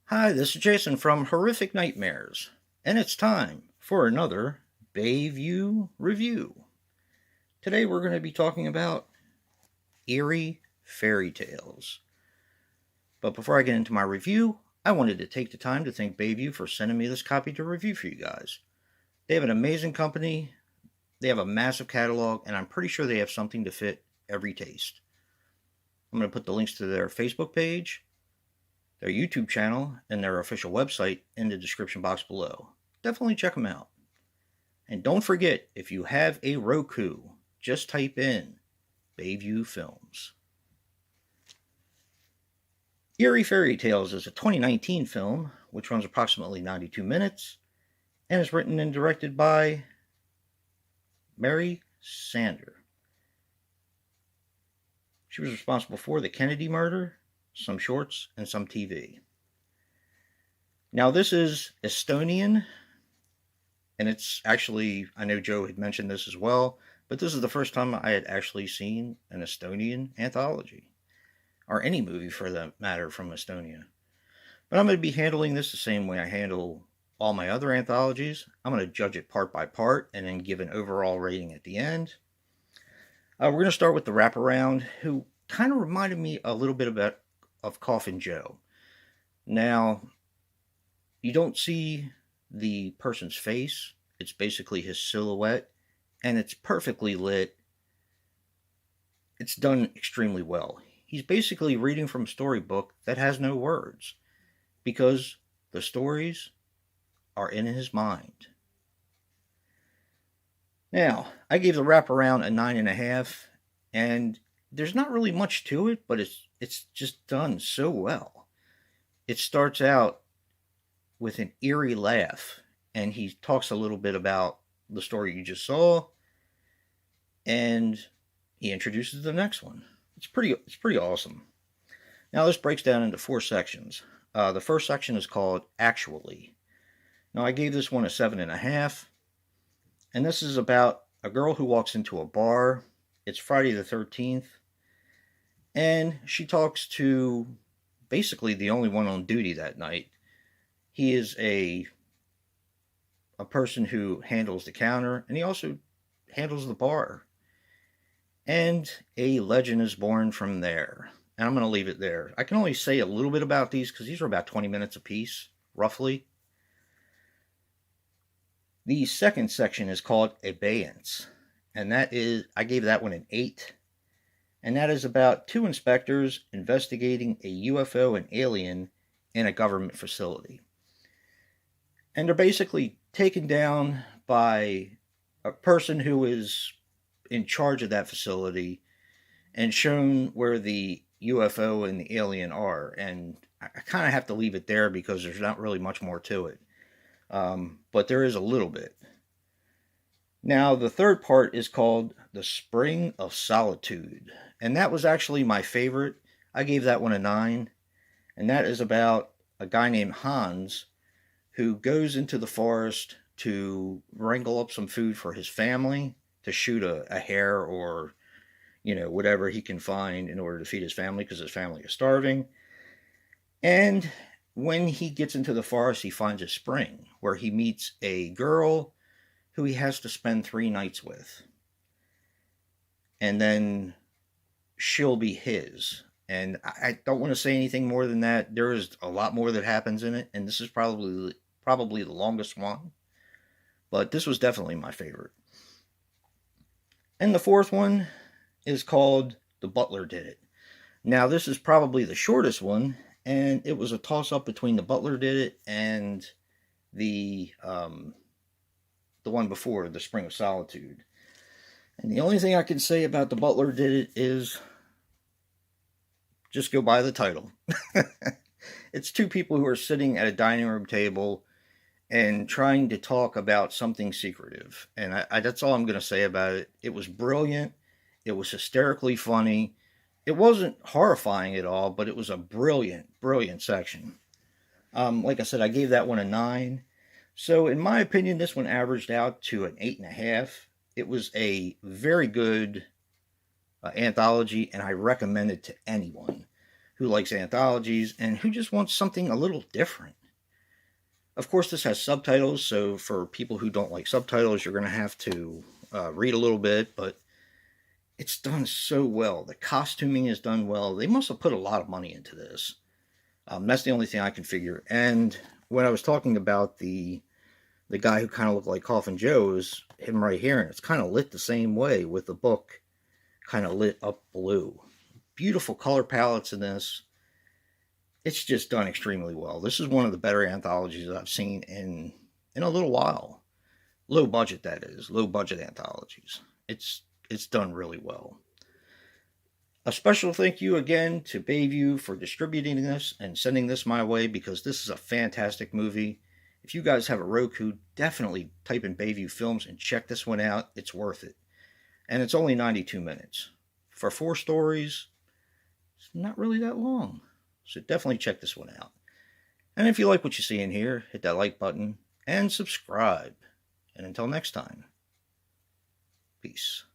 Hi, this is Jason from Horrific Nightmares, and it's time for another Bayview review. Today we're going to be talking about eerie fairy tales. But before I get into my review, I wanted to take the time to thank Bayview for sending me this copy to review for you guys. They have an amazing company, they have a massive catalog, and I'm pretty sure they have something to fit every taste. I'm going to put the links to their Facebook page, their YouTube channel, and their official website in the description box below. Definitely check them out. And don't forget, if you have a Roku, just type in Bayview Films. Eerie Fairy Tales is a 2019 film which runs approximately 92 minutes and is written and directed by Mary Sander. She was responsible for the Kennedy murder, some shorts, and some TV. Now, this is Estonian, and it's actually, I know Joe had mentioned this as well, but this is the first time I had actually seen an Estonian anthology, or any movie for that matter from Estonia. But I'm going to be handling this the same way I handle all my other anthologies. I'm going to judge it part by part and then give an overall rating at the end. We're going to start with the wraparound, who kind of reminded me a little bit of Coffin Joe. Now, you don't see the person's face. It's basically his silhouette, and it's perfectly lit. It's done extremely well. He's basically reading from a storybook that has no words, because the stories are in his mind. Now, I gave the wraparound a 9.5, and there's not really much to it, but it's just done so well. It starts out with an eerie laugh, and he talks a little bit about the story you just saw, and he introduces the next one. It's pretty awesome. Now this breaks down into 4 sections. The first section is called Actually. Now I gave this one a 7.5, and this is about a girl who walks into a bar. It's Friday the 13th, and she talks to basically the only one on duty that night. He is a person who handles the counter, and he also handles the bar. And a legend is born from there. And I'm going to leave it there. I can only say a little bit about these because these are about 20 minutes apiece, roughly. The second section is called Abeyance, and that is, I gave that one an 8. And that is about 2 inspectors investigating a UFO and alien in a government facility. And they're basically taken down by a person who is in charge of that facility and shown where the UFO and the alien are. And I kind of have to leave it there because there's not really much more to it. But there is a little bit. Now, the third part is called The Spring of Solitude. And that was actually my favorite. I gave that one a 9. And that is about a guy named Hans who goes into the forest to wrangle up some food for his family, to shoot a hare or, whatever he can find in order to feed his family because his family is starving. And when he gets into the forest, he finds a spring where he meets a girl who he has to spend 3 nights with. And then she'll be his. And I don't want to say anything more than that. There is a lot more that happens in it, and this is probably the longest one. But this was definitely my favorite. And the fourth one is called The Butler Did It. Now, this is probably the shortest one, and it was a toss-up between The Butler Did It and the one before, The Spring of Solitude. And the only thing I can say about The Butler Did It is just go by the title. It's 2 people who are sitting at a dining room table and trying to talk about something secretive. And that's all I'm going to say about it. It was brilliant. It was hysterically funny. It wasn't horrifying at all, but it was a brilliant, brilliant section. Like I said, I gave that one a 9. So in my opinion, this one averaged out to an 8.5. It was a very good anthology, and I recommend it to anyone who likes anthologies, and who just wants something a little different. Of course, this has subtitles, so for people who don't like subtitles, you're going to have to read a little bit, but it's done so well. The costuming is done well. They must have put a lot of money into this. That's the only thing I can figure. And when I was talking about the guy who kind of looked like Coffin Joe, is him right here, and it's kind of lit the same way with the book kind of lit up blue. Beautiful color palettes in this. It's just done extremely well. This is one of the better anthologies that I've seen in a little while. Low budget, that is. Low budget anthologies. It's done really well. A special thank you again to Bayview for distributing this and sending this my way, because this is a fantastic movie. If you guys have a Roku, definitely type in Bayview Films and check this one out. It's worth it. And it's only 92 minutes. For 4 stories, it's not really that long. So definitely check this one out. And if you like what you see in here, hit that like button and subscribe. And until next time, peace.